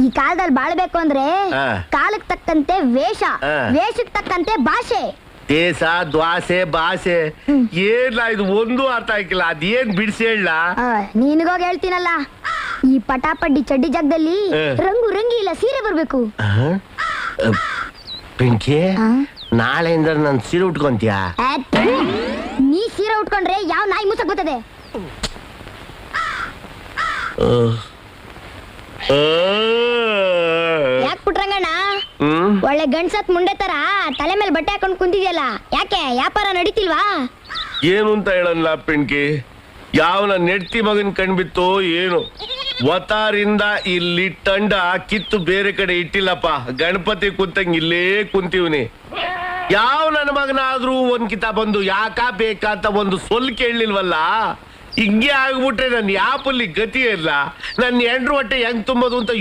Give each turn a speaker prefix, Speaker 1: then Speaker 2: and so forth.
Speaker 1: ಈ ಕಾಲದಲ್ಲಿ ಬಾಳ್ಬೇಕು ಅಂದ್ರೆ
Speaker 2: ಆ.
Speaker 1: ಕಾಲಕ್ಕೆ ತಕ್ಕಂತೆ ವೇಷ,
Speaker 2: ಆ.
Speaker 1: ವೇಷಕ್ಕೆ ತಕ್ಕಂತೆ ಭಾಷೆ.
Speaker 2: ದೇಶ ದ್ವಾಸೆ ಭಾಷೆ ಏನ್ಲ ಇದು ಒಂದು ಅರ್ಥ ಆಗಿಲ್ಲ. ಅದೇನ್ ಬಿಡಿಸಿ ಹೇಳ.
Speaker 1: ನಿನಗೋಗಿ ಹೇಳ್ತೀನಲ್ಲ, ಈ ಪಟಾಪಡ್ಡಿ ಚಡ್ಡಿ ಜಾಗದಲ್ಲಿ
Speaker 2: ಆ.
Speaker 1: ರಂಗು ರಂಗಿ ಇಲ್ಲ ಸೀರೆ ಬರ್ಬೇಕು.
Speaker 2: ಪಿಂಕಿ
Speaker 1: ಆ?
Speaker 2: ನಾಳೆಯಿಂದ ನನ್ ಸೀರೆ ಉಟ್ಕೊಂತೀಯ?
Speaker 1: ಅತ್, ನೀ ಸೀರೆ ಉಟ್ಕೊಂಡ್ರೆ ಯಾವ ನಾಯಿ ಮುಸಕ್ ಬರ್ತದೆ? ಯಾಕೆ ಪುಟ್ರಂಗಣ್ಣ ಒಳ್ಳೆ ಗಂಡ್ಸತ್ ಮುಂಡೆ ತರ ತಲೆ ಮೇಲೆ ಬಟ್ಟೆ ಹಾಕೊಂಡ್ ಕುಂತಿದ್ಯಲ್ಲ, ಯಾಕೆ ವ್ಯಾಪಾರ ನಡೀತಿಲ್ವಾ?
Speaker 2: ಏನು ಅಂತ ಹೇಳಲ್ಲ ಪಿಂಕಿ, ಯಾವನ ನೆಡ್ತಿ ಮಗನ್ ಕಣ್ಬಿತ್ತು ಏನು. ವತಾರಿಂದ ಇಲ್ಲಿ ತಂಡ ಕಿತ್ತು ಬೇರೆ ಕಡೆ ಇಟ್ಟಿಲ್ಲಪ್ಪ. ಗಣಪತಿ ಕುಂತಂಗ್ ಇಲ್ಲೇ ಕುಂತೀವ್ನಿ. ಯಾವ ನನ್ನ ಮಗನಾದ್ರೂ ಒಂದ್ ಕಿತ ಬಂದು ಯಾಕ ಬೇಕಾ ಅಂತ ಒಂದು ಸೊಲ್ ಕೇಳಲಿಲ್ವಲ್ಲ. ಹಿಂಗೆ ಆಗ್ಬಿಟ್ರೆ ನನ್ ಯಾಪಲ್ಲಿ ಗತಿ ಇಲ್ಲ. ನನ್ನ ಹೆಂಡ್ರು ಹೊಟ್ಟೆ ಹೆಂಗ್ ತುಂಬೋದು ಅಂತ